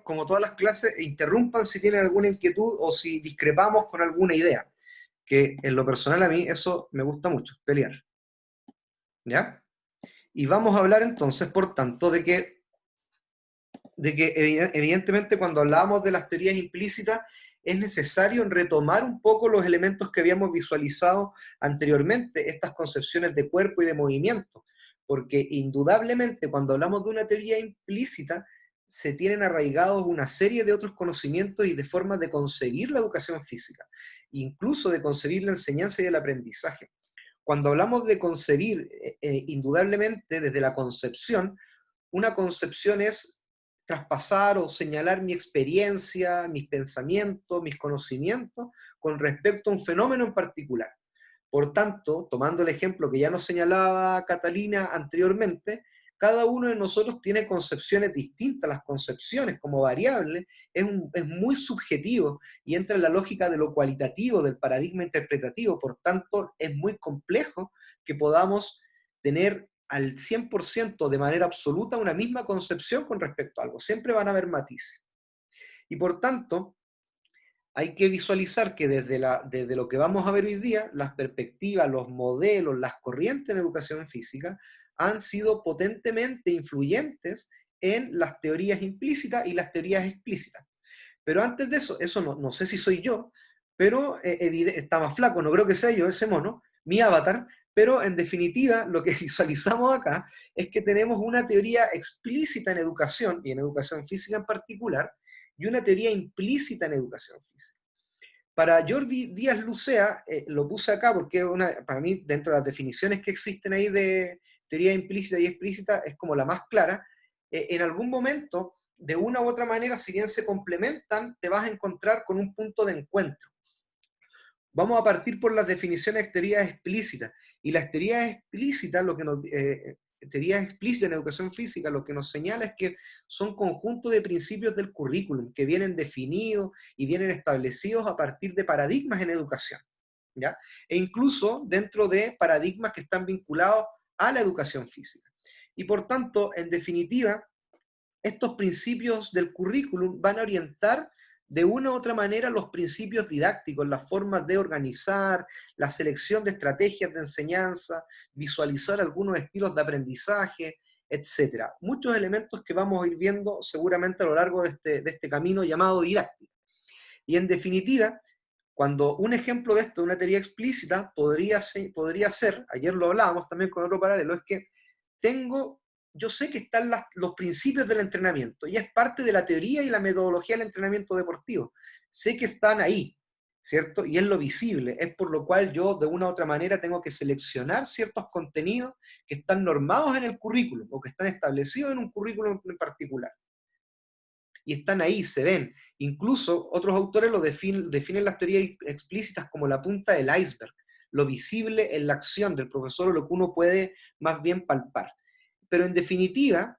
como todas las clases, interrumpan si tienen alguna inquietud o si discrepamos con alguna idea, que en lo personal a mí eso me gusta mucho, pelear, ¿ya? Y vamos a hablar entonces, por tanto, de que evidentemente cuando hablábamos de las teorías implícitas es necesario retomar un poco los elementos que habíamos visualizado anteriormente, estas concepciones de cuerpo y de movimiento, porque indudablemente cuando hablamos de una teoría implícita se tienen arraigados una serie de otros conocimientos y de formas de concebir la educación física, incluso de concebir la enseñanza y el aprendizaje. Cuando hablamos de concebir, indudablemente desde la concepción, una concepción es traspasar o señalar mi experiencia, mis pensamientos, mis conocimientos con respecto a un fenómeno en particular. Por tanto, tomando el ejemplo que ya nos señalaba Catalina anteriormente, cada uno de nosotros tiene concepciones distintas. Las concepciones como variables es muy subjetivo y entra en la lógica de lo cualitativo, del paradigma interpretativo. Por tanto, es muy complejo que podamos tener al 100% de manera absoluta una misma concepción con respecto a algo. Siempre van a haber matices. Y por tanto, hay que visualizar que desde lo que vamos a ver hoy día, las perspectivas, los modelos, las corrientes en educación física han sido potentemente influyentes en las teorías implícitas y las teorías explícitas. Pero antes de eso no sé si soy yo, pero está más flaco, no creo que sea yo ese mono, mi avatar, pero en definitiva lo que visualizamos acá es que tenemos una teoría explícita en educación, y en educación física en particular, y una teoría implícita en educación física. Para Jordi Díaz Lucea, lo puse acá porque para mí, dentro de las definiciones que existen ahí de teoría implícita y explícita, es como la más clara. En algún momento, de una u otra manera, si bien se complementan, te vas a encontrar con un punto de encuentro. Vamos a partir por las definiciones de teorías explícitas. Y las teorías explícitas, teorías explícitas en educación física, lo que nos señala es que son conjuntos de principios del currículum que vienen definidos y vienen establecidos a partir de paradigmas en educación, ¿ya? E incluso dentro de paradigmas que están vinculados a la educación física. Y por tanto, en definitiva, estos principios del currículum van a orientar de una u otra manera los principios didácticos, las formas de organizar, la selección de estrategias de enseñanza, visualizar algunos estilos de aprendizaje, etc. Muchos elementos que vamos a ir viendo seguramente a lo largo de este camino llamado didáctica. Y en definitiva, cuando un ejemplo de esto, de una teoría explícita, podría ser, ayer lo hablábamos también con otro paralelo, es que yo sé que están los principios del entrenamiento y es parte de la teoría y la metodología del entrenamiento deportivo. Sé que están ahí, ¿cierto? Y es lo visible, es por lo cual yo de una u otra manera tengo que seleccionar ciertos contenidos que están normados en el currículum o que están establecidos en un currículum en particular. Y están ahí, se ven. Incluso otros autores lo definen las teorías explícitas como la punta del iceberg, lo visible en la acción del profesor o lo que uno puede más bien palpar. Pero en definitiva,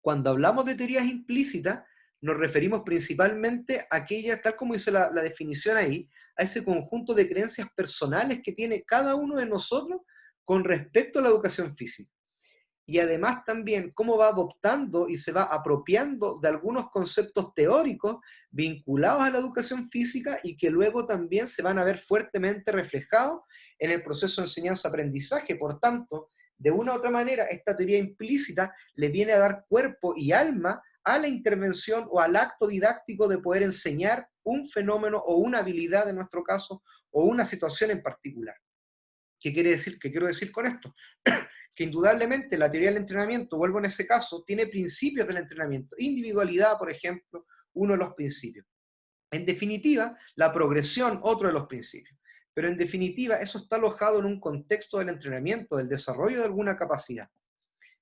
cuando hablamos de teorías implícitas, nos referimos principalmente a aquellas, tal como dice la definición ahí, a ese conjunto de creencias personales que tiene cada uno de nosotros con respecto a la educación física. Y además también cómo va adoptando y se va apropiando de algunos conceptos teóricos vinculados a la educación física y que luego también se van a ver fuertemente reflejados en el proceso de enseñanza-aprendizaje. Por tanto, de una u otra manera, esta teoría implícita le viene a dar cuerpo y alma a la intervención o al acto didáctico de poder enseñar un fenómeno o una habilidad en nuestro caso o una situación en particular. ¿Qué quiere decir? ¿Qué quiero decir con esto? Que indudablemente la teoría del entrenamiento, vuelvo en ese caso, tiene principios del entrenamiento. Individualidad, por ejemplo, uno de los principios. En definitiva, la progresión, otro de los principios. Pero en definitiva, eso está alojado en un contexto del entrenamiento, del desarrollo de alguna capacidad.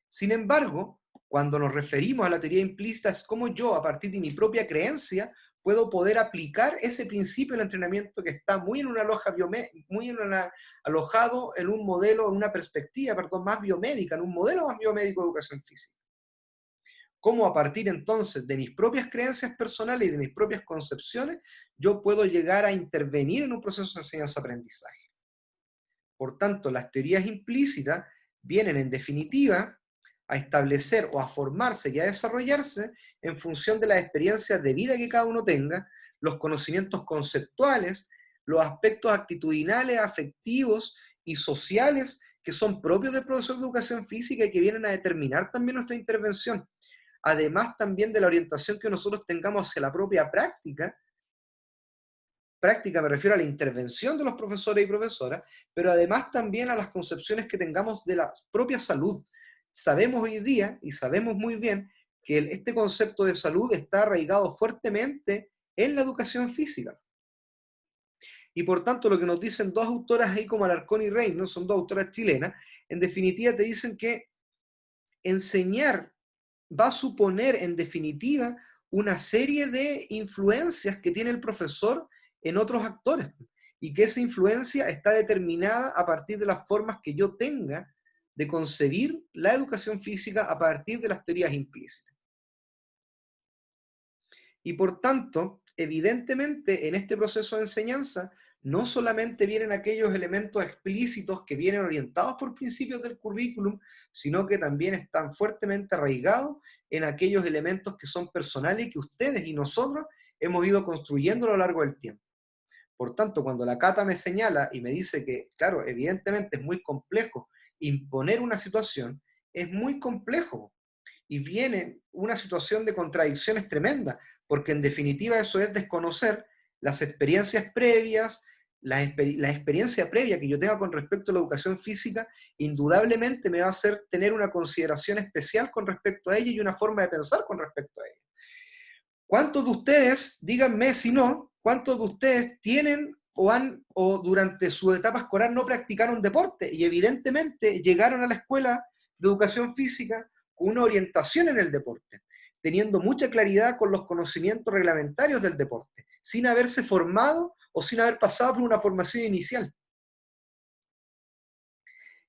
Sin embargo, cuando nos referimos a la teoría implícita, es como yo, a partir de mi propia creencia, puedo poder aplicar ese principio del entrenamiento que está muy alojado en un modelo, en una perspectiva, más biomédica, en un modelo más biomédico de educación física. Cómo a partir entonces de mis propias creencias personales y de mis propias concepciones, yo puedo llegar a intervenir en un proceso de enseñanza-aprendizaje. Por tanto, las teorías implícitas vienen en definitiva a establecer o a formarse y a desarrollarse en función de las experiencias de vida que cada uno tenga, los conocimientos conceptuales, los aspectos actitudinales, afectivos y sociales que son propios del profesor de educación física y que vienen a determinar también nuestra intervención. Además también de la orientación que nosotros tengamos hacia la propia práctica. Práctica me refiero a la intervención de los profesores y profesoras, pero además también a las concepciones que tengamos de la propia salud. Sabemos hoy día, y sabemos muy bien, que este concepto de salud está arraigado fuertemente en la educación física. Y por tanto, lo que nos dicen dos autoras ahí como Alarcón y Reynolds, son dos autoras chilenas, en definitiva te dicen que enseñar va a suponer, en definitiva, una serie de influencias que tiene el profesor en otros actores, y que esa influencia está determinada a partir de las formas que yo tenga de concebir la educación física a partir de las teorías implícitas. Y por tanto, evidentemente, en este proceso de enseñanza, no solamente vienen aquellos elementos explícitos que vienen orientados por principios del currículum, sino que también están fuertemente arraigados en aquellos elementos que son personales y que ustedes y nosotros hemos ido construyendo a lo largo del tiempo. Por tanto, cuando la Cata me señala y me dice que, claro, evidentemente es muy complejo imponer una situación, es muy complejo. Y viene una situación de contradicciones tremenda, porque en definitiva eso es desconocer las experiencias previas, la experiencia previa que yo tenga con respecto a la educación física, indudablemente me va a hacer tener una consideración especial con respecto a ella y una forma de pensar con respecto a ella. ¿Cuántos de ustedes, díganme si no, cuántos de ustedes tienen o durante su etapa escolar no practicaron deporte y evidentemente llegaron a la escuela de educación física con una orientación en el deporte, teniendo mucha claridad con los conocimientos reglamentarios del deporte, sin haberse formado o sin haber pasado por una formación inicial?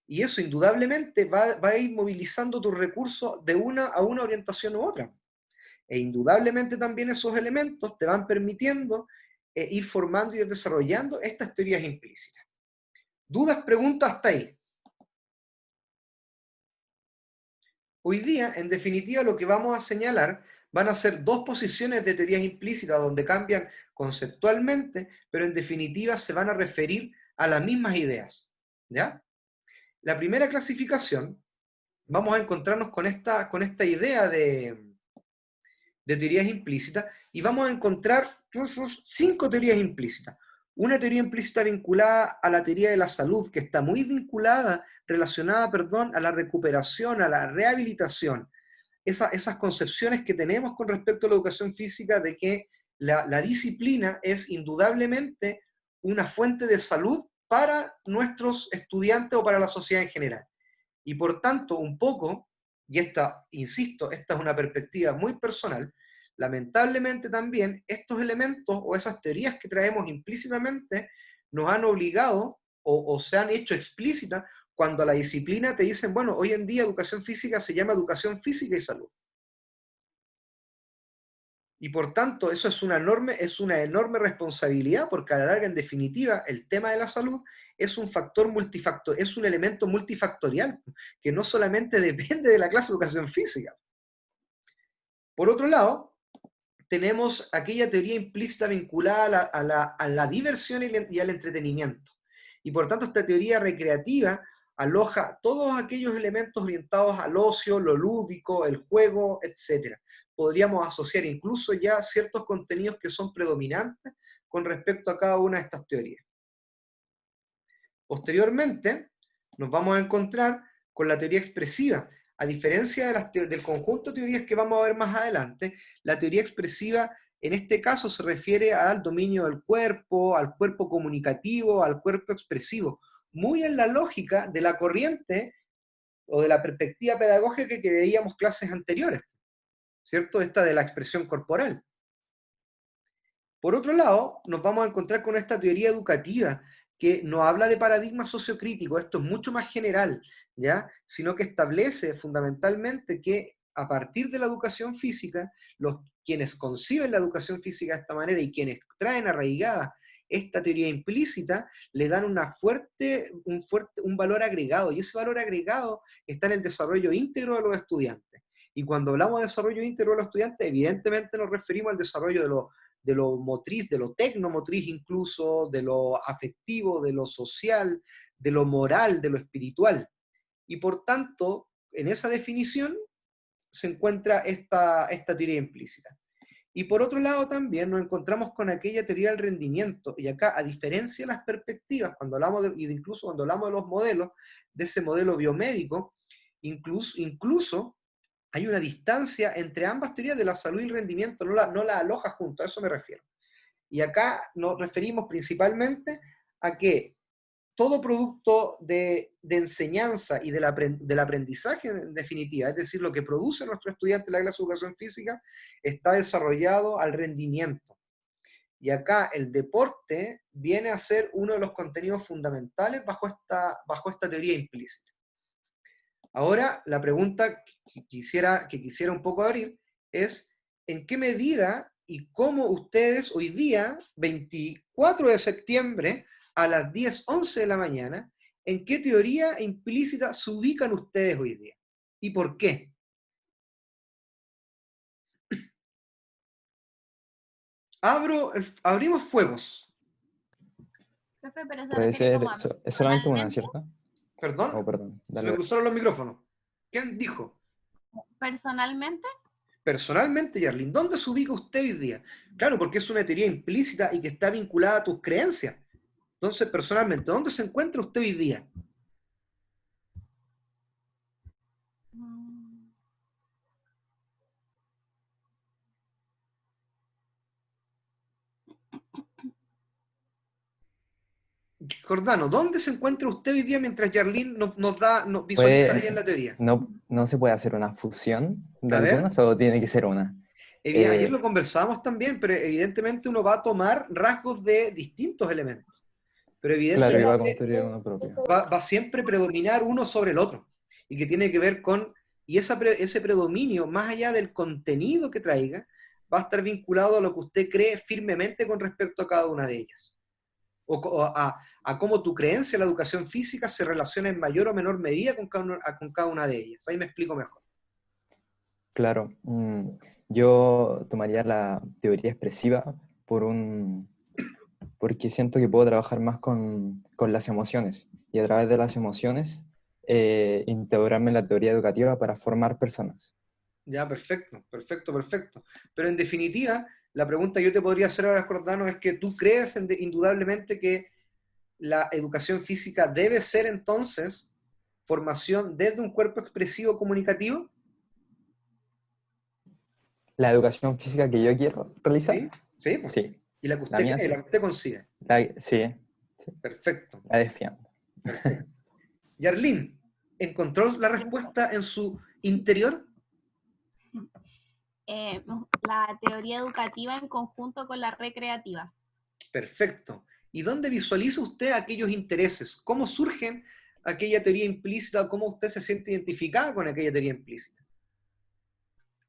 Y eso indudablemente va a ir movilizando tus recursos de una a una orientación u otra. E indudablemente también esos elementos te van permitiendo ir formando y ir desarrollando estas teorías implícitas. ¿Dudas, preguntas hasta ahí? Hoy día, en definitiva, lo que vamos a señalar van a ser dos posiciones de teorías implícitas donde cambian conceptualmente, pero en definitiva se van a referir a las mismas ideas. ¿Ya? La primera clasificación, vamos a encontrarnos con esta idea de teorías implícitas y vamos a encontrar 5 teorías implícitas. Una teoría implícita vinculada a la teoría de la salud, que está muy vinculada, relacionada, perdón, a la recuperación, a la rehabilitación. Esas concepciones que tenemos con respecto a la educación física de que la disciplina es indudablemente una fuente de salud para nuestros estudiantes o para la sociedad en general. Y por tanto, un poco, y esta, insisto, esta es una perspectiva muy personal, lamentablemente también estos elementos o esas teorías que traemos implícitamente nos han obligado o se han hecho explícitas cuando a la disciplina te dicen, bueno, hoy en día educación física se llama educación física y salud. Y por tanto, eso es una enorme responsabilidad, porque a la larga, en definitiva, el tema de la salud es un factor multifactorial, es un elemento multifactorial, que no solamente depende de la clase de educación física. Por otro lado, tenemos aquella teoría implícita vinculada a la diversión y al entretenimiento. Y por tanto, esta teoría recreativa aloja todos aquellos elementos orientados al ocio, lo lúdico, el juego, etc. Podríamos asociar incluso ya ciertos contenidos que son predominantes con respecto a cada una de estas teorías. Posteriormente, nos vamos a encontrar con la teoría expresiva. A diferencia del conjunto de teorías que vamos a ver más adelante, la teoría expresiva en este caso se refiere al dominio del cuerpo, al cuerpo comunicativo, al cuerpo expresivo, muy en la lógica de la corriente o de la perspectiva pedagógica que veíamos clases anteriores, ¿cierto? Esta de la expresión corporal. Por otro lado, nos vamos a encontrar con esta teoría educativa que no habla de paradigmas sociocríticos, esto es mucho más general, ¿ya? Sino que establece fundamentalmente que a partir de la educación física, quienes conciben la educación física de esta manera y quienes traen arraigada esta teoría implícita, le dan un valor agregado, y ese valor agregado está en el desarrollo íntegro de los estudiantes. Y cuando hablamos de desarrollo íntegro de los estudiantes, evidentemente nos referimos al desarrollo de lo motriz, de lo tecnomotriz incluso, de lo afectivo, de lo social, de lo moral, de lo espiritual. Y por tanto, en esa definición se encuentra esta teoría implícita. Y por otro lado también nos encontramos con aquella teoría del rendimiento, y acá, a diferencia de las perspectivas, cuando hablamos incluso cuando hablamos de los modelos, de ese modelo biomédico, incluso hay una distancia entre ambas teorías de la salud y el rendimiento, no la aloja junto, a eso me refiero. Y acá nos referimos principalmente a que todo producto de enseñanza y del aprendizaje en definitiva, es decir, lo que produce nuestro estudiante en la clase de educación física, está desarrollado al rendimiento. Y acá el deporte viene a ser uno de los contenidos fundamentales bajo esta teoría implícita. Ahora, la pregunta que quisiera un poco abrir es, ¿en qué medida y cómo ustedes hoy día, 24 de septiembre, a las 10:11 de la mañana, en qué teoría implícita se ubican ustedes hoy día? ¿Y por qué? Abrimos fuegos. Profe, pero se Puede refiere ser, como a es solamente una, personalmente. ¿cierto? ¿Perdón? Oh, perdón. Se Dale. me cruzaron los micrófonos. ¿Quién dijo? Personalmente, Personalmente, Yarlin, ¿dónde se ubica usted hoy día? Claro, porque es una teoría implícita y que está vinculada a tus creencias. Entonces, personalmente, ¿dónde se encuentra usted hoy día? Jordano, ¿dónde se encuentra usted hoy día mientras Yarlin nos visualiza ahí en la teoría? No se puede hacer una fusión de A ver. algunas o tiene que ser una. Ayer lo conversábamos también, pero evidentemente uno va a tomar rasgos de distintos elementos. Pero Claro, evidentemente y va a construir uno propio. va siempre a predominar uno sobre el otro. Y que tiene que ver con, y ese predominio, más allá del contenido que traiga, va a estar vinculado a lo que usted cree firmemente con respecto a cada una de ellas. O a cómo tu creencia en la educación física se relaciona en mayor o menor medida con cada una de ellas. Ahí me explico mejor. Claro, yo tomaría la teoría expresiva porque siento que puedo trabajar más con las emociones y a través de las emociones integrarme en la teoría educativa para formar personas. Ya, perfecto, perfecto, perfecto. Pero en definitiva, la pregunta que yo te podría hacer ahora, Jordano, es que tú crees indudablemente que la educación física debe ser entonces formación desde un cuerpo expresivo comunicativo. La educación física que yo quiero realizar, Sí, sí, pues. sí. Y la que La usted mía cree, sí. la que usted consigue. Sí, Perfecto, la defiendo. perfecto. Yarlín, ¿encontró la respuesta en su interior? la teoría educativa en conjunto con la recreativa. Perfecto. ¿Y dónde visualiza usted aquellos intereses? ¿Cómo surgen aquella teoría implícita o cómo usted se siente identificada con aquella teoría implícita?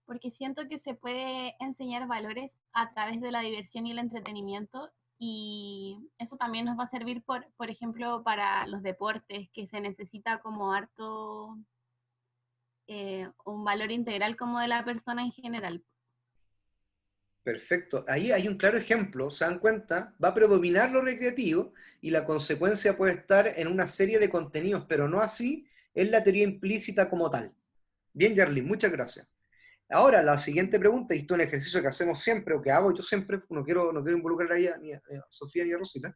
Porque siento que se puede enseñar valores a través de la diversión y el entretenimiento, y eso también nos va a servir, por ejemplo, para los deportes, que se necesita como harto un valor integral como de la persona en general. Perfecto. Ahí hay un claro ejemplo, se dan cuenta, va a predominar lo recreativo y la consecuencia puede estar en una serie de contenidos, pero no así en la teoría implícita como tal. Bien, Yarlin, muchas gracias. Ahora, la siguiente pregunta, y esto es un ejercicio que hacemos siempre, o que hago yo siempre, no quiero involucrar ni a Sofía ni a Rosita,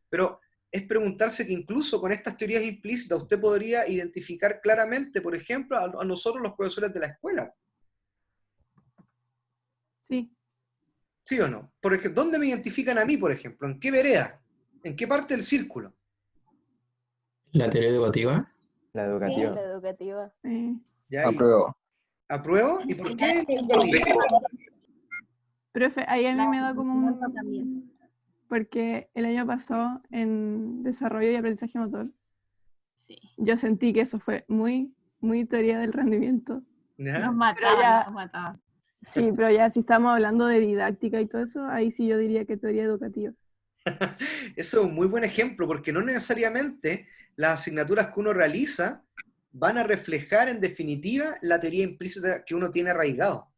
pero es preguntarse que incluso con estas teorías implícitas usted podría identificar claramente, por ejemplo, a nosotros los profesores de la escuela. Sí. ¿Sí o no? Por ejemplo, ¿dónde me identifican a mí, por ejemplo? ¿En qué vereda? ¿En qué parte del círculo? La teoría educativa. La Sí, educativa. la educativa. ¿Ya? ¿Y Apruebo. apruebo? ¿Y por qué? Profe, ahí a mí me da como un... también. Porque el año pasado en desarrollo y aprendizaje motor, Sí. yo sentí que eso fue muy, muy teoría del rendimiento. ¿Ya? Nos mataban, nos mataban. Sí, pero ya si estamos hablando de didáctica y todo eso, ahí sí yo diría que teoría educativa. Eso es un muy buen ejemplo, porque no necesariamente las asignaturas que uno realiza van a reflejar en definitiva la teoría implícita que uno tiene arraigado,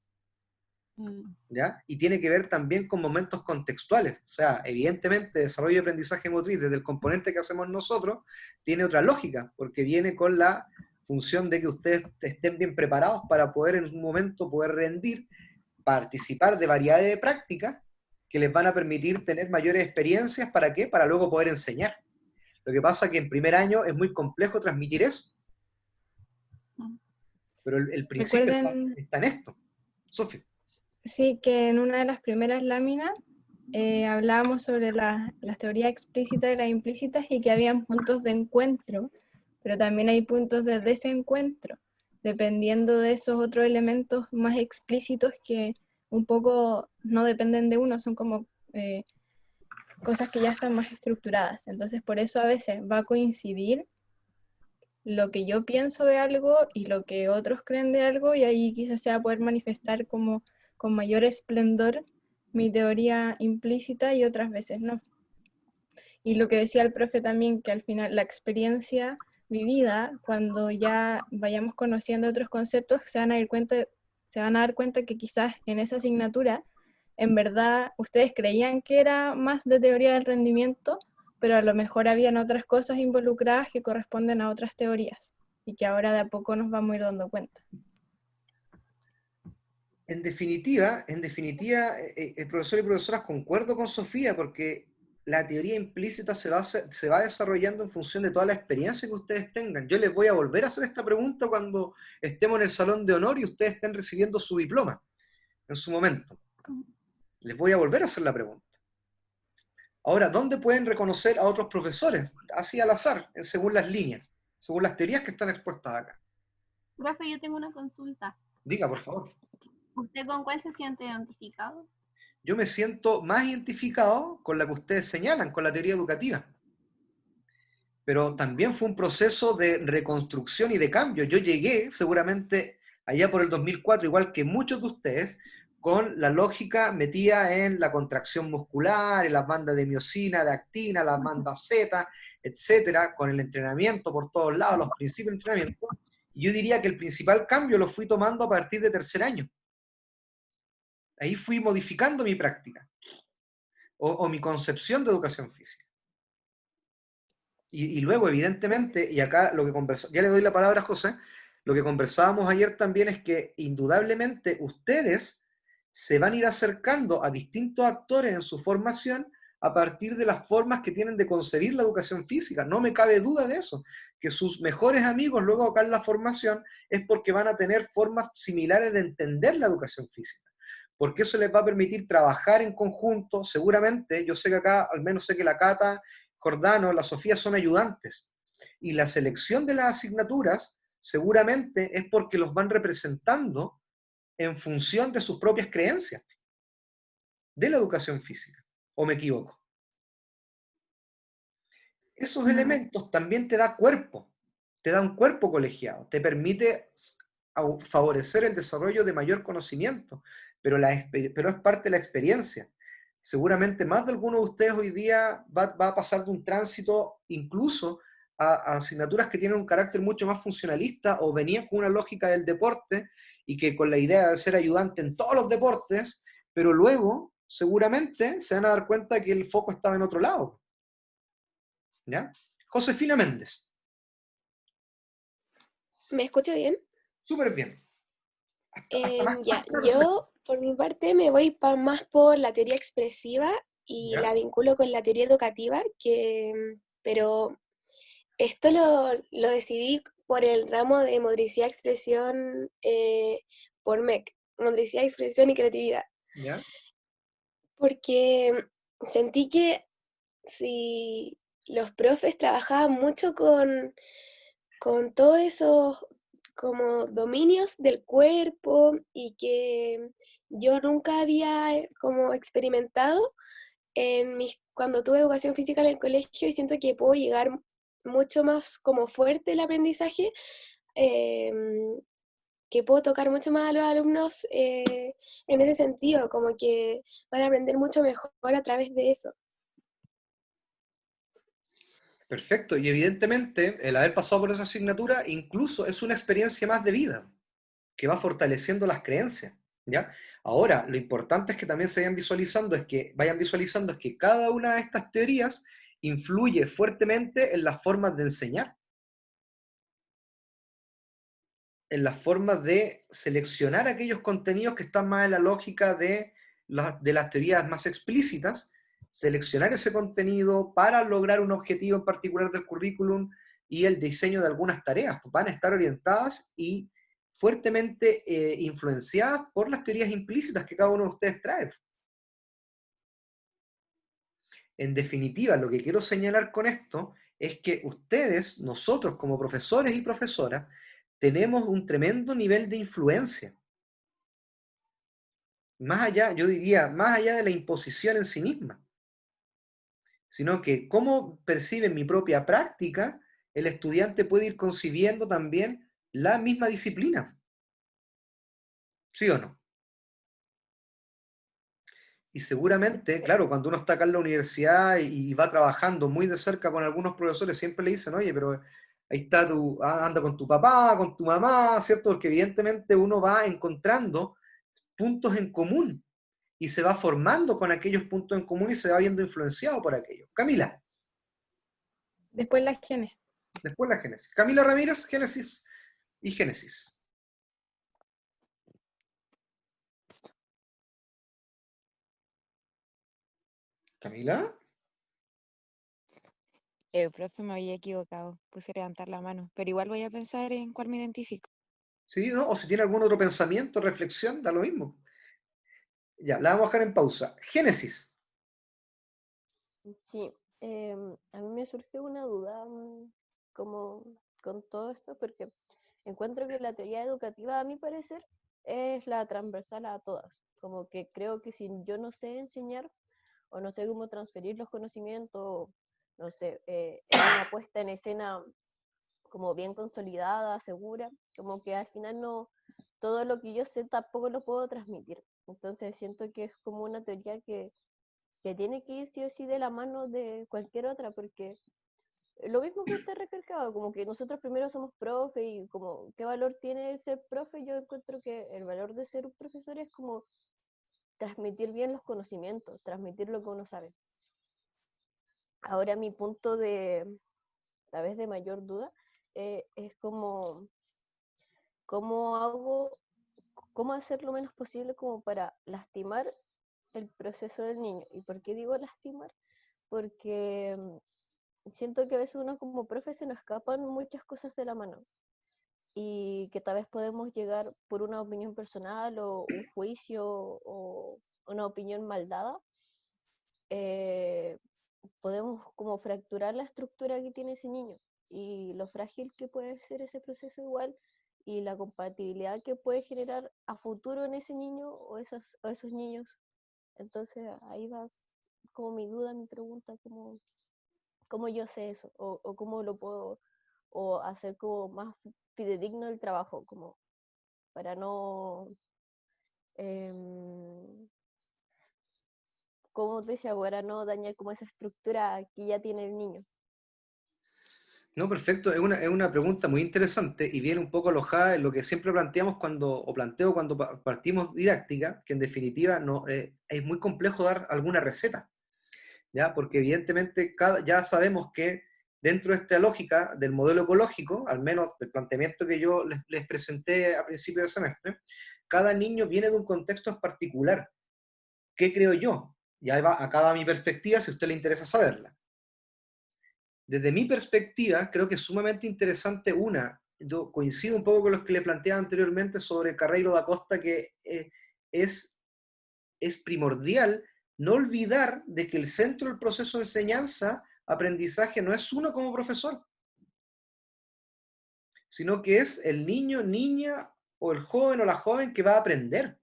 Mm, ¿ya? Y tiene que ver también con momentos contextuales. O sea, evidentemente, desarrollo de aprendizaje motriz desde el componente que hacemos nosotros tiene otra lógica, porque viene con la función de que ustedes estén bien preparados para poder en un momento poder rendir, participar de variedades de prácticas que les van a permitir tener mayores experiencias. ¿Para qué? Para luego poder enseñar. Lo que pasa es que en primer año es muy complejo transmitir eso, mm. pero el principio Recuerden, está en esto. Sofía. sí, que en una de las primeras láminas hablábamos sobre las teorías explícitas y las implícitas y que habían puntos de encuentro, pero también hay puntos de desencuentro, dependiendo de esos otros elementos más explícitos que un poco no dependen de uno, son como cosas que ya están más estructuradas. Entonces, por eso a veces va a coincidir lo que yo pienso de algo y lo que otros creen de algo, y ahí quizás sea poder manifestar como con mayor esplendor mi teoría implícita y otras veces no. Y lo que decía el profe también, que al final la experiencia vivida, cuando ya vayamos conociendo otros conceptos, se van a dar cuenta que quizás en esa asignatura, en verdad, ustedes creían que era más de teoría del rendimiento, pero a lo mejor habían otras cosas involucradas que corresponden a otras teorías y que ahora de a poco nos vamos a ir dando cuenta. En definitiva, el profesor y profesoras, concuerdo con Sofía, porque la teoría implícita se va desarrollando en función de toda la experiencia que ustedes tengan. Yo les voy a volver a hacer esta pregunta cuando estemos en el salón de honor y ustedes estén recibiendo su diploma en su momento. Les voy a volver a hacer la pregunta. Ahora, ¿dónde pueden reconocer a otros profesores? Así al azar, según las líneas, según las teorías que están expuestas acá. Profe, yo tengo una consulta. Diga, por favor. ¿Usted con cuál se siente identificado? Yo me siento más identificado con la que ustedes señalan, con la teoría educativa. Pero también fue un proceso de reconstrucción y de cambio. Yo llegué seguramente allá por el 2004, igual que muchos de ustedes, con la lógica metida en la contracción muscular, en las bandas de miosina, de actina, las bandas Z, etcétera, con el entrenamiento por todos lados, los principios de entrenamiento. Y yo diría que el principal cambio lo fui tomando a partir de tercer año. Ahí fui modificando mi práctica o mi concepción de educación física. Y luego, evidentemente, y acá lo que ya le doy la palabra a José, lo que conversábamos ayer también es que indudablemente ustedes se van a ir acercando a distintos actores en su formación a partir de las formas que tienen de concebir la educación física. No me cabe duda de eso, que sus mejores amigos luego acá en la formación es porque van a tener formas similares de entender la educación física. Porque eso les va a permitir trabajar en conjunto, seguramente. Yo sé que acá, al menos sé que la Cata, Jordano, la Sofía son ayudantes. Y la selección de las asignaturas seguramente es porque los van representando en función de sus propias creencias de la educación física. ¿O me equivoco? Esos elementos también te da cuerpo, te da un cuerpo colegiado, te permite favorecer el desarrollo de mayor conocimiento, pero es parte de la experiencia. Seguramente más de alguno de ustedes hoy día va a pasar de un tránsito incluso a asignaturas que tienen un carácter mucho más funcionalista o venían con una lógica del deporte y que con la idea de ser ayudante en todos los deportes, pero luego seguramente se van a dar cuenta que el foco estaba en otro lado. ¿Ya? Josefina Méndez. ¿Me escucho bien? Súper bien. Ya, yo por mi parte me voy más por la teoría expresiva y ¿Ya? la vinculo con la teoría educativa, pero esto lo decidí por el ramo de motricidad, expresión, por MEC, motricidad, expresión y creatividad, ¿Ya? porque sentí que si los profes trabajaban mucho con todos esos como dominios del cuerpo y que yo nunca había como experimentado cuando tuve educación física en el colegio, y siento que puedo llegar mucho más como fuerte el aprendizaje, que puedo tocar mucho más a los alumnos en ese sentido, como que van a aprender mucho mejor a través de eso. Perfecto, y evidentemente el haber pasado por esa asignatura incluso es una experiencia más de vida, que va fortaleciendo las creencias, ¿ya? Ahora, lo importante es que también se vayan visualizando es que cada una de estas teorías influye fuertemente en las formas de enseñar, en las formas de seleccionar aquellos contenidos que están más en la lógica de las teorías más explícitas, seleccionar ese contenido para lograr un objetivo en particular del currículum y el diseño de algunas tareas. Van a estar orientadas y fuertemente influenciadas por las teorías implícitas que cada uno de ustedes trae. En definitiva, lo que quiero señalar con esto es que ustedes, nosotros como profesores y profesoras, tenemos un tremendo nivel de influencia. Más allá, yo diría, más allá de la imposición en sí misma, sino que cómo percibe en mi propia práctica, el estudiante puede ir concibiendo también la misma disciplina. ¿Sí o no? Y seguramente, claro, cuando uno está acá en la universidad y va trabajando muy de cerca con algunos profesores, siempre le dicen, oye, pero ahí está anda con tu papá, con tu mamá, ¿cierto? Porque evidentemente uno va encontrando puntos en común y se va formando con aquellos puntos en común y se va viendo influenciado por aquellos. Camila, Después las genes. después la Génesis. Camila Ramírez, Génesis y Génesis. Camila. Profe, me había equivocado, puse a levantar la mano, pero igual voy a pensar en cuál me identifico. Sí, ¿no? O si tiene algún otro pensamiento, reflexión, da lo mismo. Ya, la vamos a dejar en pausa. Génesis. Sí, a mí me surge una duda como con todo esto, porque encuentro que la teoría educativa, a mi parecer, es la transversal a todas. Como que creo que si yo no sé enseñar o no sé cómo transferir los conocimientos, no sé, en una puesta en escena como bien consolidada, segura, como que al final no, todo lo que yo sé tampoco lo puedo transmitir. Entonces siento que es como una teoría que tiene que ir sí o sí de la mano de cualquier otra, porque lo mismo que usted recalcaba, como que nosotros primero somos profe y como qué valor tiene ser profe, yo encuentro que el valor de ser un profesor es como transmitir bien los conocimientos, transmitir lo que uno sabe. Ahora mi punto de, a vez de mayor duda, es como, ¿cómo hago, cómo hacer lo menos posible como para lastimar el proceso del niño? ¿Y por qué digo lastimar? Porque siento que a veces uno como profe se nos escapan muchas cosas de la mano y que tal vez podemos llegar por una opinión personal o un juicio o una opinión mal dada, podemos como fracturar la estructura que tiene ese niño y lo frágil que puede ser ese proceso igual y la compatibilidad que puede generar a futuro en ese niño o esos niños. Entonces ahí va como mi duda, mi pregunta, cómo yo sé eso o cómo lo puedo o hacer como más fidedigno el trabajo, como para no, como te decía, para no dañar como esa estructura que ya tiene el niño. No, perfecto. Es una pregunta muy interesante y viene un poco alojada en lo que siempre planteamos planteo cuando partimos didáctica, que en definitiva no, es muy complejo dar alguna receta, ¿ya? Porque evidentemente ya sabemos que dentro de esta lógica del modelo ecológico, al menos del planteamiento que yo les presenté a principio del semestre, cada niño viene de un contexto en particular. ¿Qué creo yo? Y acá va mi perspectiva, si a usted le interesa saberla. Desde mi perspectiva, creo que es sumamente interesante yo coincido un poco con los que le planteaba anteriormente sobre Carreiro da Costa, que es primordial no olvidar de que el centro del proceso de enseñanza, aprendizaje, no es uno como profesor, sino que es el niño, niña, o el joven o la joven que va a aprender.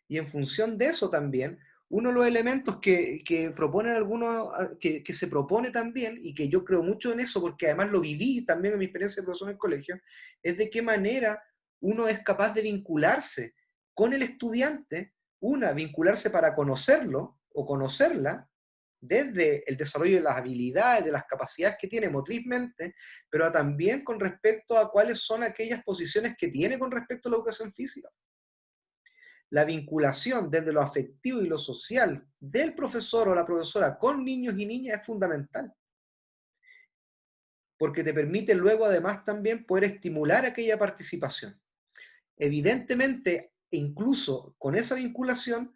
Y en función de eso también, uno de los elementos que proponen algunos, que se propone también, y que yo creo mucho en eso, porque además lo viví también en mi experiencia de profesor en el colegio, es de qué manera uno es capaz de vincularse con el estudiante, vincularse para conocerlo o conocerla, desde el desarrollo de las habilidades, de las capacidades que tiene motrizmente, pero también con respecto a cuáles son aquellas posiciones que tiene con respecto a la educación física. La vinculación desde lo afectivo y lo social del profesor o la profesora con niños y niñas es fundamental, porque te permite luego además también poder estimular aquella participación. Evidentemente, incluso con esa vinculación,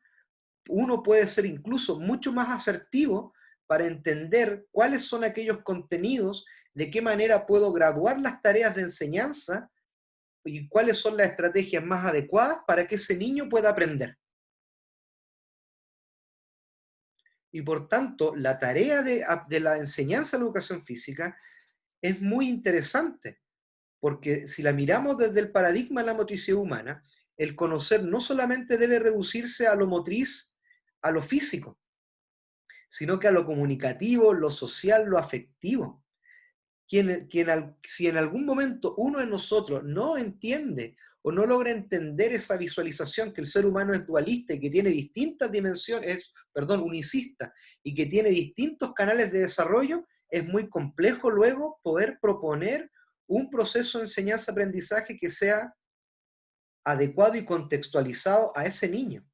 uno puede ser incluso mucho más asertivo para entender cuáles son aquellos contenidos, de qué manera puedo graduar las tareas de enseñanza y cuáles son las estrategias más adecuadas para que ese niño pueda aprender. Y por tanto, la tarea de la enseñanza de la educación física es muy interesante, porque si la miramos desde el paradigma de la motricidad humana, el conocer no solamente debe reducirse a lo motriz, a lo físico, sino que a lo comunicativo, lo social, lo afectivo. Si en algún momento uno de nosotros no entiende o no logra entender esa visualización que el ser humano es dualista y que tiene distintas dimensiones, unicista, y que tiene distintos canales de desarrollo, es muy complejo luego poder proponer un proceso de enseñanza-aprendizaje que sea adecuado y contextualizado a ese niño.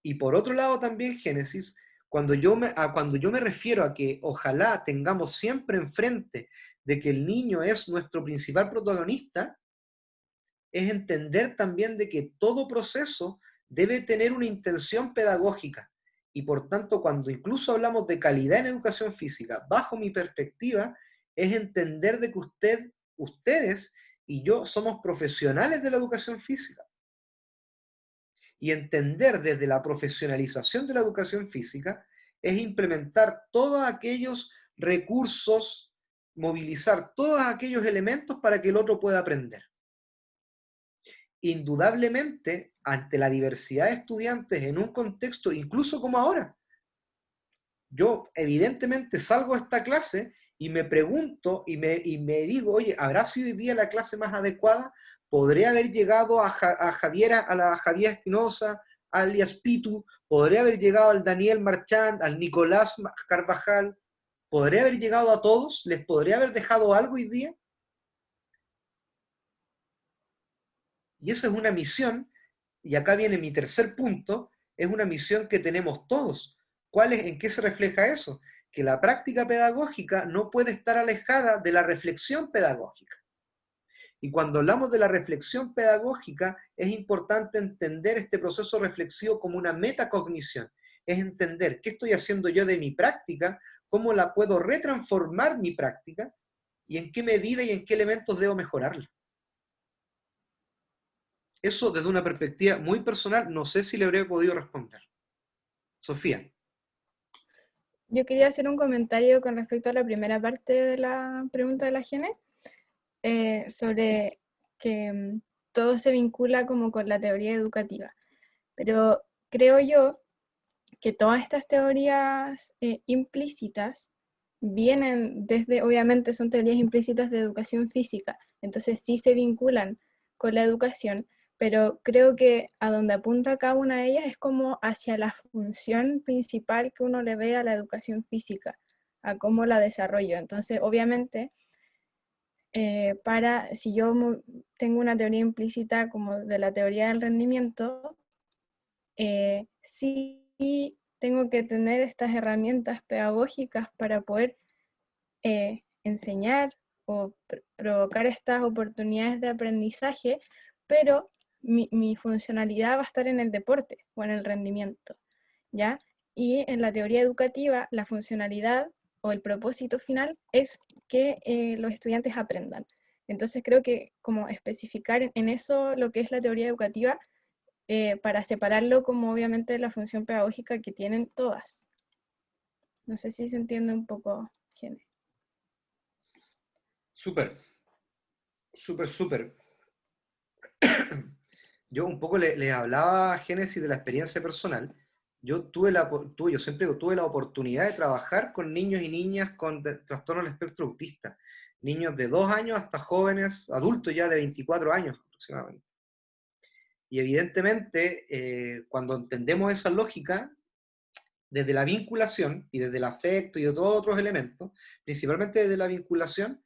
Y por otro lado también, Génesis, cuando yo me refiero a que ojalá tengamos siempre enfrente de que el niño es nuestro principal protagonista, es entender también de que todo proceso debe tener una intención pedagógica. Y por tanto, cuando incluso hablamos de calidad en educación física, bajo mi perspectiva, es entender de que ustedes y yo somos profesionales de la educación física. Y entender desde la profesionalización de la educación física es implementar todos aquellos recursos, movilizar todos aquellos elementos para que el otro pueda aprender. Indudablemente, ante la diversidad de estudiantes en un contexto, incluso como ahora, yo evidentemente salgo a esta clase y me pregunto y me digo, oye, ¿habrá sido hoy día la clase más adecuada? ¿Podré haber llegado a la Javier Espinosa, alias Pitu? ¿Podré haber llegado al Daniel Marchand, al Nicolás Carvajal? ¿Podré haber llegado a todos? ¿Les podría haber dejado algo hoy día? Y esa es una misión, y acá viene mi tercer punto, es una misión que tenemos todos. ¿En qué se refleja eso? Que la práctica pedagógica no puede estar alejada de la reflexión pedagógica. Y cuando hablamos de la reflexión pedagógica, es importante entender este proceso reflexivo como una metacognición. Es entender qué estoy haciendo yo de mi práctica, cómo la puedo retransformar mi práctica, y en qué medida y en qué elementos debo mejorarla. Eso desde una perspectiva muy personal, no sé si le habré podido responder. Sofía. Yo quería hacer un comentario con respecto a la primera parte de la pregunta de la Gene, sobre que todo se vincula como con la teoría educativa. Pero creo yo que todas estas teorías implícitas vienen desde, obviamente son teorías implícitas de educación física, entonces sí se vinculan con la educación, pero creo que a donde apunta cada una de ellas es como hacia la función principal que uno le ve a la educación física, a cómo la desarrollo. Entonces, obviamente, si yo tengo una teoría implícita como de la teoría del rendimiento, sí tengo que tener estas herramientas pedagógicas para poder enseñar o provocar estas oportunidades de aprendizaje, pero mi funcionalidad va a estar en el deporte o en el rendimiento, ¿ya? Y en la teoría educativa, la funcionalidad o el propósito final es que los estudiantes aprendan. Entonces creo que como especificar en eso lo que es la teoría educativa, para separarlo como obviamente la función pedagógica que tienen todas. No sé si se entiende un poco, Gene. Súper. Yo un poco les hablaba a Génesis de la experiencia personal. Yo siempre tuve la oportunidad de trabajar con niños y niñas con trastorno del espectro autista. Niños de 2 años hasta jóvenes, adultos ya de 24 años aproximadamente. Y evidentemente, cuando entendemos esa lógica, desde la vinculación y desde el afecto y de todos otros elementos, principalmente desde la vinculación,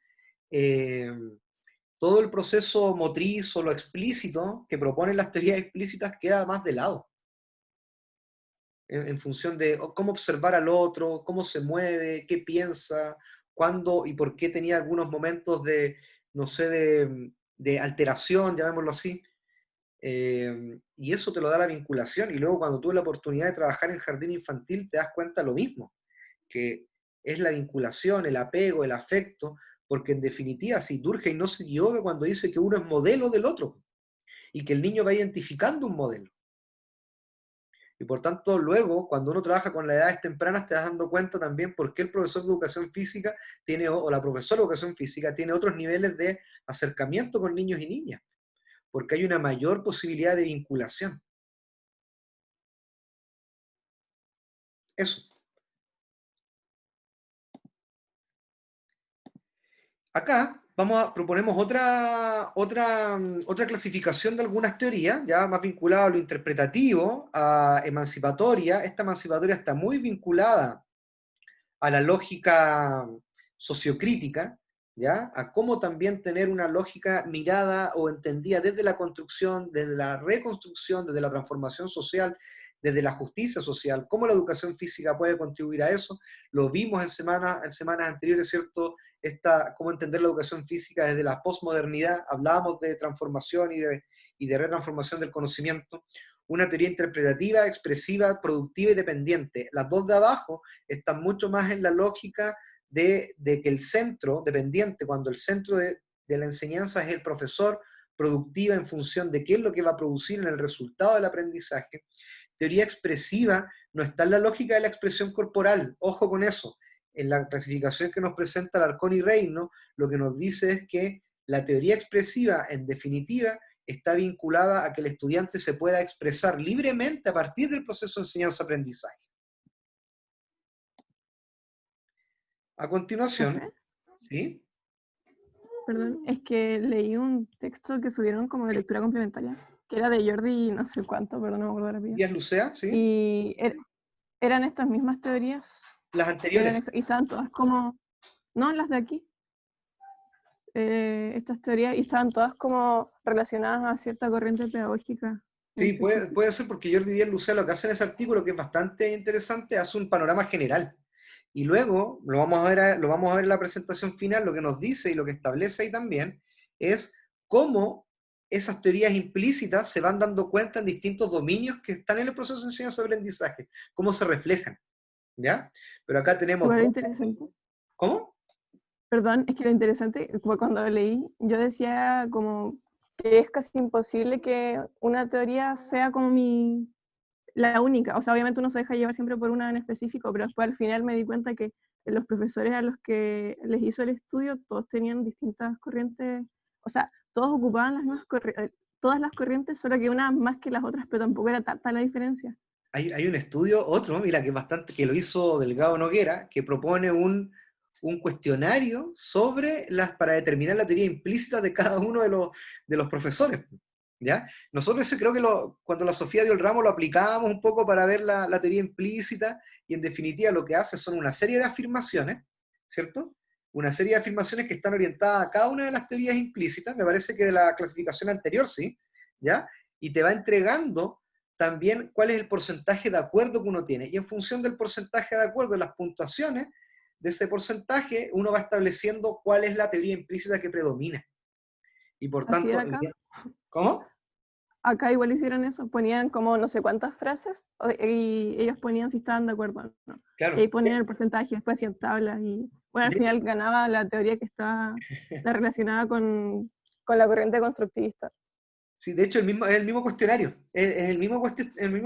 todo el proceso motriz o lo explícito que proponen las teorías explícitas queda más de lado, en función de cómo observar al otro, cómo se mueve, qué piensa, cuándo y por qué tenía algunos momentos de, no sé, de alteración, llamémoslo así. Y eso te lo da la vinculación, y luego cuando tuve la oportunidad de trabajar en jardín infantil te das cuenta lo mismo, que es la vinculación, el apego, el afecto, porque en definitiva, si Durkheim no se equivoca cuando dice que uno es modelo del otro, y que el niño va identificando un modelo. Y por tanto, luego, cuando uno trabaja con las edades tempranas, te vas dando cuenta también por qué el profesor de educación física tiene, o la profesora de educación física tiene otros niveles de acercamiento con niños y niñas, porque hay una mayor posibilidad de vinculación. Eso. Acá proponemos otra clasificación de algunas teorías, ya más vinculada a lo interpretativo, a emancipatoria. Esta emancipatoria está muy vinculada a la lógica sociocrítica, ¿ya? A cómo también tener una lógica mirada o entendida desde la construcción, desde la reconstrucción, desde la transformación social, desde la justicia social, cómo la educación física puede contribuir a eso. Lo vimos en semanas anteriores, ¿cierto? Cómo entender la educación física desde la posmodernidad. Hablábamos de transformación y de retransformación del conocimiento. Una teoría interpretativa, expresiva, productiva y dependiente. Las dos de abajo están mucho más en la lógica de que el centro dependiente, cuando el centro de la enseñanza es el profesor, productiva en función de qué es lo que va a producir en el resultado del aprendizaje. Teoría expresiva no está en la lógica de la expresión corporal, ojo con eso. En la clasificación que nos presenta Alarcón y Reino, lo que nos dice es que la teoría expresiva, en definitiva, está vinculada a que el estudiante se pueda expresar libremente a partir del proceso de enseñanza-aprendizaje. A continuación, ¿Profe? ¿sí? Perdón, es que leí un texto que subieron como de lectura complementaria, que era de Jordi no sé cuánto, pero no me acuerdo el apellido. Díaz Lucea, ¿sí? Y eran estas mismas teorías. Las anteriores. Y estaban todas como, no las de aquí, estas teorías, y estaban todas como relacionadas a cierta corriente pedagógica. Sí, puede ser porque Jordi Díaz Lucea lo que hace en ese artículo, que es bastante interesante, hace un panorama general. Y luego, lo vamos a ver en la presentación final, lo que nos dice y lo que establece ahí también, es cómo esas teorías implícitas se van dando cuenta en distintos dominios que están en el proceso de enseñanza-aprendizaje, cómo se reflejan, ¿ya? Pero acá tenemos... Igual interesante. ¿Cómo? Perdón, es que lo interesante, fue cuando lo leí, yo decía como que es casi imposible que una teoría sea como la única. O sea, obviamente uno se deja llevar siempre por una en específico, pero después al final me di cuenta que los profesores a los que les hizo el estudio, todos tenían distintas corrientes, o sea, todos ocupaban las mismas todas las corrientes, solo que unas más que las otras, pero tampoco era tanta la diferencia. Hay un estudio, otro, mira, que lo hizo Delgado Noguera, que propone un cuestionario para determinar la teoría implícita de cada uno de los profesores, ¿ya? Nosotros creo que cuando la Sofía dio el ramo lo aplicábamos un poco para ver la teoría implícita, y en definitiva lo que hace son una serie de afirmaciones, ¿cierto? Una serie de afirmaciones que están orientadas a cada una de las teorías implícitas, me parece que de la clasificación anterior, sí, ¿ya? Y te va entregando también cuál es el porcentaje de acuerdo que uno tiene, y en función del porcentaje de acuerdo, las puntuaciones de ese porcentaje, uno va estableciendo cuál es la teoría implícita que predomina. Y por ¿Así tanto... era acá? ¿Cómo? Acá igual hicieron eso, ponían como no sé cuántas frases, y ellos ponían si estaban de acuerdo o no. Claro. Y ahí ponían el porcentaje, después hacían tablas, y bueno, al final ganaba la teoría que está la relacionada con la corriente constructivista. Sí, de hecho es el mismo cuestionario, es el mismo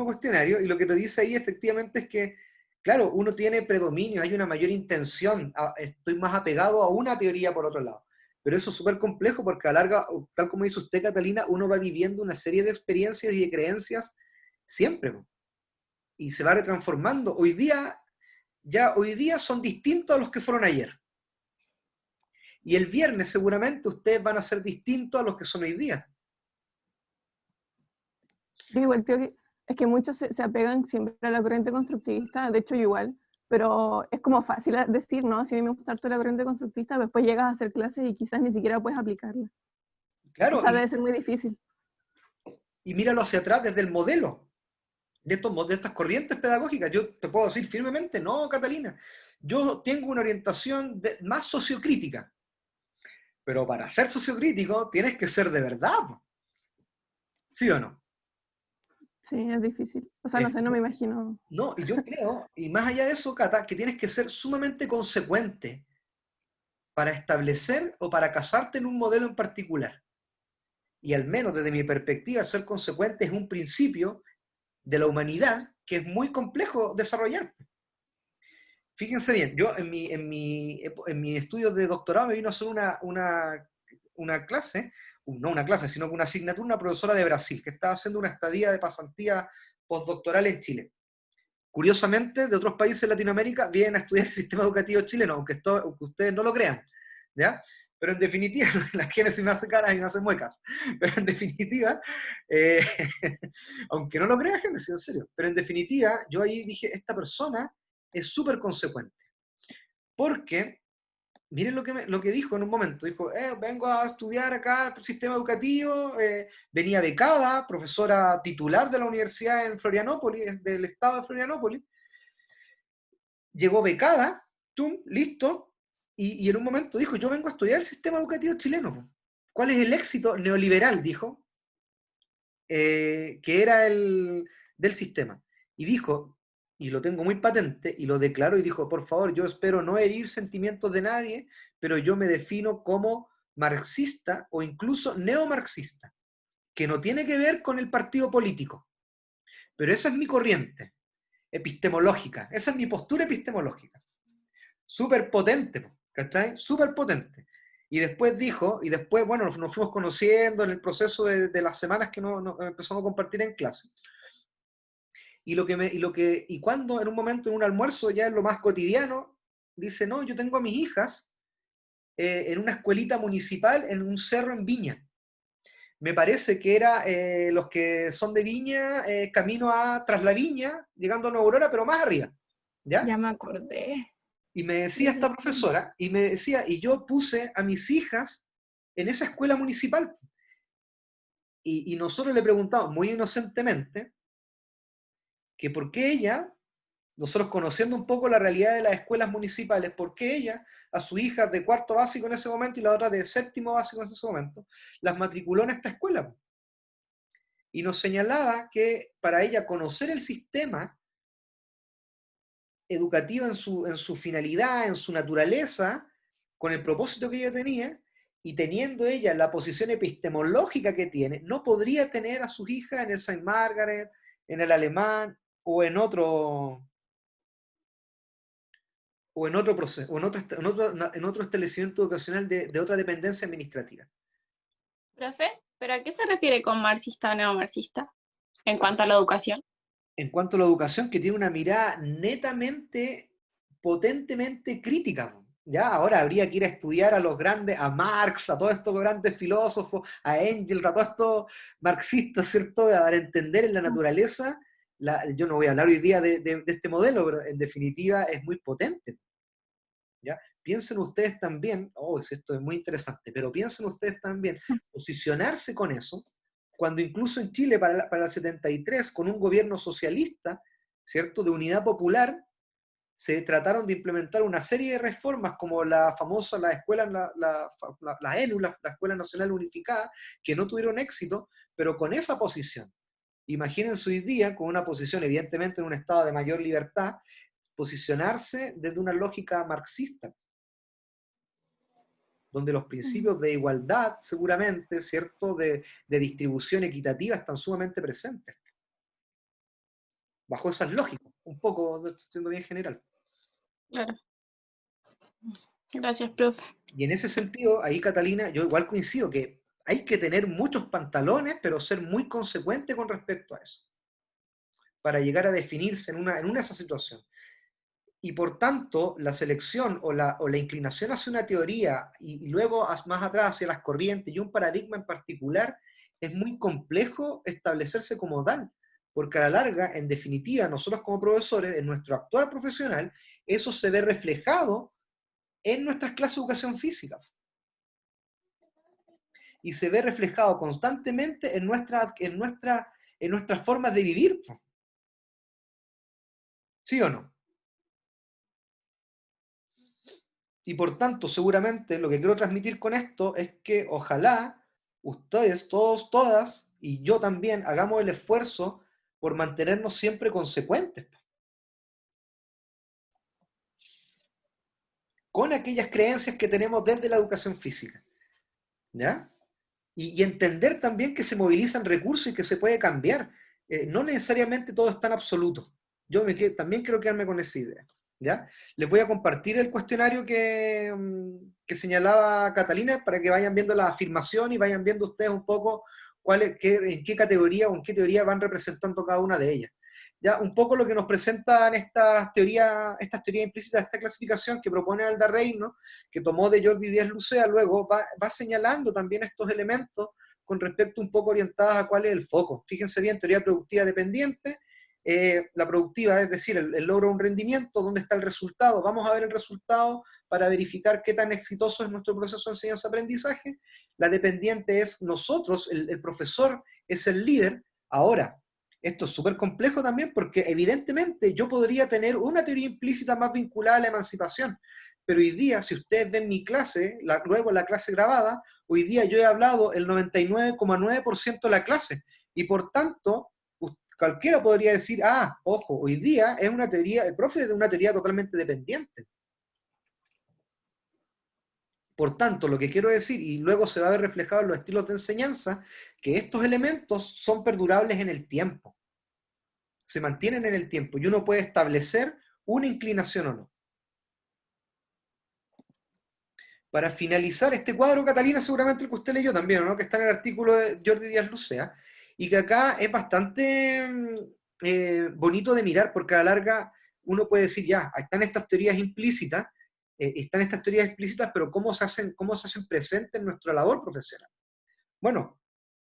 cuestionario, y lo que te dice ahí efectivamente es que, claro, uno tiene predominio, hay una mayor intención, estoy más apegado a una teoría por otro lado, pero eso es súper complejo porque a larga, tal como dice usted, Catalina, uno va viviendo una serie de experiencias y de creencias siempre, y se va retransformando. Hoy día son distintos a los que fueron ayer, y el viernes seguramente ustedes van a ser distintos a los que son hoy día. Yo igual creo que Es que muchos se apegan siempre a la corriente constructivista, de hecho yo igual, pero es como fácil decir, ¿no? Si a mí me gusta harto la corriente constructivista, después llegas a hacer clases y quizás ni siquiera puedes aplicarla. O Claro, sea, debe ser muy difícil. y míralo hacia atrás desde el modelo de estas corrientes pedagógicas. Yo te puedo decir firmemente, no, Catalina, yo tengo una orientación más sociocrítica, pero para ser sociocrítico tienes que ser de verdad, ¿sí o no? Sí, es difícil. O sea, no sé, no me imagino. No, y yo creo, y más allá de eso, Cata, que tienes que ser sumamente consecuente para establecer o para casarte en un modelo en particular. Y al menos desde mi perspectiva, ser consecuente es un principio de la humanidad que es muy complejo desarrollar. Fíjense bien, yo en mi estudio de doctorado me vino a hacer una clase, no una clase, sino que una asignatura, una profesora de Brasil, que estaba haciendo una estadía de pasantía postdoctoral en Chile. Curiosamente, de otros países de Latinoamérica vienen a estudiar el sistema educativo chileno, aunque ustedes no lo crean, ¿ya? Pero en definitiva, la génesis no hace caras y no hace muecas, pero en definitiva, aunque no lo crean, génesis, en serio, pero en definitiva, yo ahí dije, esta persona es súper consecuente, porque, miren lo que dijo en un momento, dijo, vengo a estudiar acá el sistema educativo, venía becada, profesora titular de la universidad en Florianópolis, del estado de Florianópolis, llegó becada, listo, y en un momento dijo, yo vengo a estudiar el sistema educativo chileno. ¿Cuál es el éxito neoliberal? Dijo, que era del sistema. Y dijo, y lo tengo muy patente, y lo declaró y dijo, por favor, yo espero no herir sentimientos de nadie, pero yo me defino como marxista o incluso neomarxista, que no tiene que ver con el partido político. Pero esa es mi corriente epistemológica, esa es mi postura epistemológica. Súper potente, ¿cachai? Súper potente. Y después dijo, y después, bueno, nos fuimos conociendo en el proceso de las semanas que nos empezamos a compartir en clase. Y cuando en un momento, en un almuerzo, ya en lo más cotidiano, dice, no, yo tengo a mis hijas en una escuelita municipal en un cerro en Viña. Me parece que era los que son de Viña, camino a Tras la Viña, llegando a Nueva Aurora, pero más arriba. ¿Ya? Ya me acordé. Y me decía esta profesora, y me decía, y yo puse a mis hijas en esa escuela municipal. Y nosotros le preguntamos muy inocentemente que por qué ella, nosotros conociendo un poco la realidad de las escuelas municipales, por qué ella a su hija de cuarto básico en ese momento y la otra de séptimo básico en ese momento, las matriculó en esta escuela. Y nos señalaba que para ella conocer el sistema educativo en su finalidad, en su naturaleza, con el propósito que ella tenía, y teniendo ella la posición epistemológica que tiene, no podría tener a sus hijas en el Saint Margaret, en el alemán, o en otro proceso, o en otro establecimiento educacional de otra dependencia administrativa. Profe, ¿pero a qué se refiere con marxista o neomarxista en cuanto a la educación? En cuanto a la educación, que tiene una mirada netamente, potentemente crítica. ¿Ya? Ahora habría que ir a estudiar a los grandes, a Marx, a todos estos grandes filósofos, a Engels, a todos estos marxistas, ¿cierto? Para entender en la naturaleza, yo no voy a hablar hoy día de este modelo, pero en definitiva es muy potente. ¿Ya? Piensen ustedes también, esto es muy interesante, pero piensen ustedes también, posicionarse con eso, cuando incluso en Chile para el 73, con un gobierno socialista, ¿cierto?, de unidad popular, se trataron de implementar una serie de reformas como la famosa, la ENU, la Escuela Nacional Unificada, que no tuvieron éxito, pero con esa posición. Imagínense hoy día, con una posición evidentemente en un estado de mayor libertad, posicionarse desde una lógica marxista, donde los principios de igualdad, seguramente, ¿cierto?, de distribución equitativa están sumamente presentes. Bajo esas lógicas, un poco, siendo bien general. Claro. Gracias, profe. Y en ese sentido, ahí, Catalina, yo igual coincido que hay que tener muchos pantalones, pero ser muy consecuente con respecto a eso, para llegar a definirse en esa situación. Y por tanto, la selección o la inclinación hacia una teoría y luego más atrás hacia las corrientes y un paradigma en particular, es muy complejo establecerse como tal, porque a la larga, en definitiva, nosotros como profesores, en nuestro actuar profesional, eso se ve reflejado en nuestras clases de educación física. Y se ve reflejado constantemente en nuestras formas de vivir. ¿Sí o no? Y por tanto, seguramente lo que quiero transmitir con esto es que ojalá ustedes, todos, todas, y yo también, hagamos el esfuerzo por mantenernos siempre consecuentes con aquellas creencias que tenemos desde la educación física. ¿Ya? Y entender también que se movilizan recursos y que se puede cambiar. No necesariamente todo es tan absoluto. Yo también quiero quedarme con esa idea. ¿Ya? Les voy a compartir el cuestionario que señalaba Catalina para que vayan viendo la afirmación y vayan viendo ustedes un poco en qué categoría o en qué teoría van representando cada una de ellas. Ya, un poco lo que nos presentan estas teorías implícitas, esta clasificación que propone Alda Reino, que tomó de Jordi Díaz Lucea, luego va señalando también estos elementos con respecto un poco orientados a cuál es el foco. Fíjense bien, teoría productiva dependiente, la productiva, es decir, el logro de un rendimiento, ¿dónde está el resultado? Vamos a ver el resultado para verificar qué tan exitoso es nuestro proceso de enseñanza-aprendizaje. La dependiente es nosotros, el profesor es el líder. Ahora, esto es súper complejo también porque evidentemente yo podría tener una teoría implícita más vinculada a la emancipación, pero hoy día, si ustedes ven mi clase, luego la clase grabada, hoy día yo he hablado el 99,9% de la clase, y por tanto, cualquiera podría decir, ojo, hoy día es una teoría, el profe es de una teoría totalmente dependiente. Por tanto, lo que quiero decir, y luego se va a ver reflejado en los estilos de enseñanza, que estos elementos son perdurables en el tiempo. Se mantienen en el tiempo y uno puede establecer una inclinación o no. Para finalizar este cuadro, Catalina, seguramente el que usted leyó también, ¿no? Que está en el artículo de Jordi Díaz Lucea, y que acá es bastante bonito de mirar, porque a la larga uno puede decir, ya, están estas teorías implícitas, pero ¿cómo se hacen presentes en nuestra labor profesional? Bueno,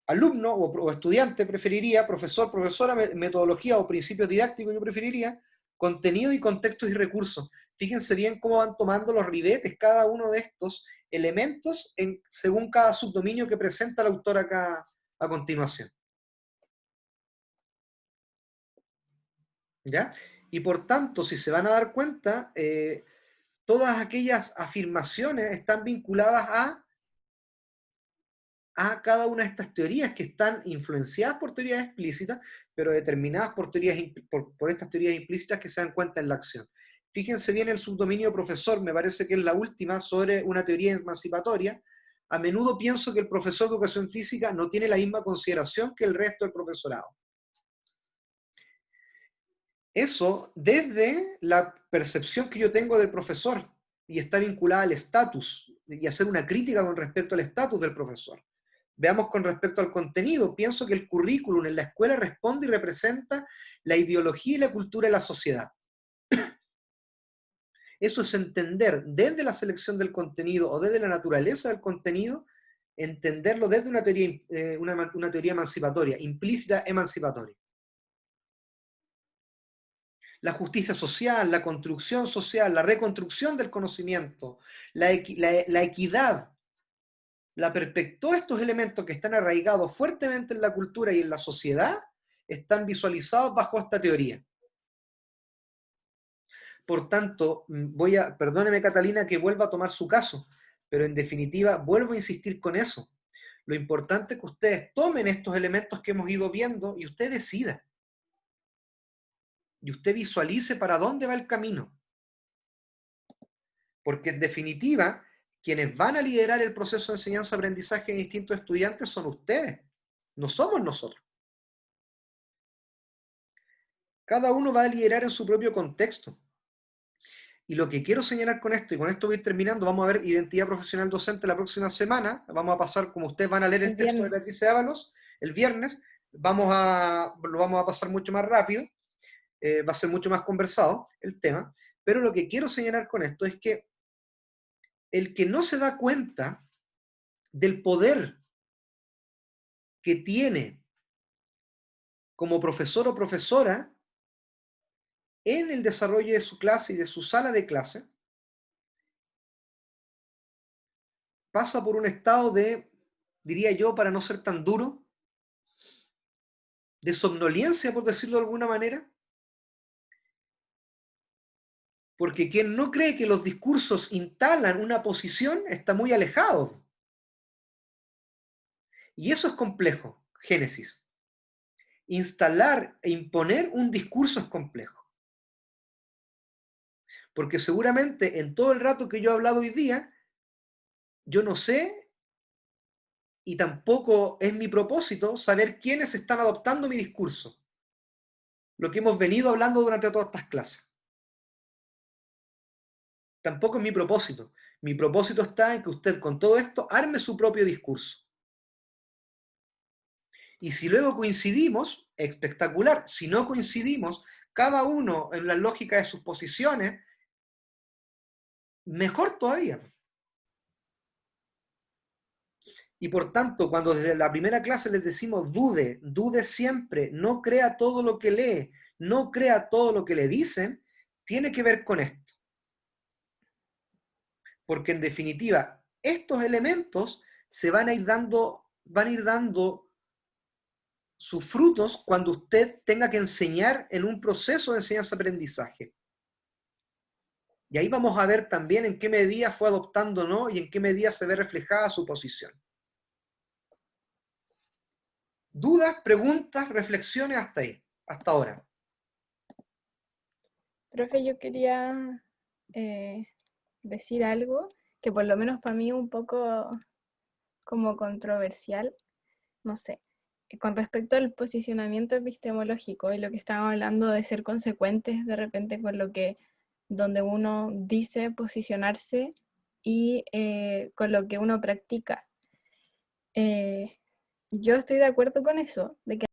alumno o estudiante preferiría, profesor, profesora, metodología o principios didácticos yo preferiría, contenido y contextos y recursos. Fíjense bien cómo van tomando los ribetes cada uno de estos elementos según cada subdominio que presenta el autor acá a continuación. ¿Ya? Y por tanto, si se van a dar cuenta, todas aquellas afirmaciones están vinculadas a cada una de estas teorías que están influenciadas por teorías explícitas, pero determinadas por estas teorías implícitas que se dan cuenta en la acción. Fíjense bien el subdominio profesor, me parece que es la última, sobre una teoría emancipatoria. A menudo pienso que el profesor de educación física no tiene la misma consideración que el resto del profesorado. Eso desde la percepción que yo tengo del profesor, y está vinculada al estatus, y hacer una crítica con respecto al estatus del profesor. Veamos con respecto al contenido. Pienso que el currículum en la escuela responde y representa la ideología y la cultura de la sociedad. Eso es entender desde la selección del contenido o desde la naturaleza del contenido, entenderlo desde una teoría emancipatoria, implícita emancipatoria. La justicia social, la construcción social, la reconstrucción del conocimiento, la equidad, todos estos elementos que están arraigados fuertemente en la cultura y en la sociedad están visualizados bajo esta teoría. Por tanto, perdóneme Catalina que vuelva a tomar su caso, pero en definitiva vuelvo a insistir con eso. Lo importante es que ustedes tomen estos elementos que hemos ido viendo y usted decida. Y usted visualice para dónde va el camino. Porque en definitiva, quienes van a liderar el proceso de enseñanza-aprendizaje en distintos estudiantes son ustedes, no somos nosotros. Cada uno va a liderar en su propio contexto. Y lo que quiero señalar con esto, y con esto voy terminando, vamos a ver identidad profesional docente la próxima semana, vamos a pasar, como ustedes van a leer el texto de Beatriz Ábalos, el viernes, lo vamos a pasar mucho más rápido, va a ser mucho más conversado el tema, pero lo que quiero señalar con esto es que el que no se da cuenta del poder que tiene como profesor o profesora en el desarrollo de su clase y de su sala de clase, pasa por un estado de, diría yo, para no ser tan duro, de somnolencia, por decirlo de alguna manera, porque quien no cree que los discursos instalan una posición está muy alejado. Y eso es complejo, Génesis. Instalar e imponer un discurso es complejo. Porque seguramente en todo el rato que yo he hablado hoy día, yo no sé y tampoco es mi propósito saber quiénes están adoptando mi discurso. Lo que hemos venido hablando durante todas estas clases. Tampoco es mi propósito. Mi propósito está en que usted con todo esto arme su propio discurso. Y si luego coincidimos, espectacular. Si no coincidimos, cada uno en la lógica de sus posiciones, mejor todavía. Y por tanto, cuando desde la primera clase les decimos dude, dude siempre, no crea todo lo que lee, no crea todo lo que le dicen, tiene que ver con esto. Porque en definitiva, estos elementos se van a ir dando sus frutos cuando usted tenga que enseñar en un proceso de enseñanza-aprendizaje. Y ahí vamos a ver también en qué medida fue adoptando o no y en qué medida se ve reflejada su posición. ¿Dudas, preguntas, reflexiones hasta ahí, hasta ahora? Profe, yo quería decir algo que por lo menos para mí es un poco como controversial, no sé, con respecto al posicionamiento epistemológico y lo que estábamos hablando de ser consecuentes de repente con lo que, donde uno dice posicionarse y con lo que uno practica. Yo estoy de acuerdo con eso, de que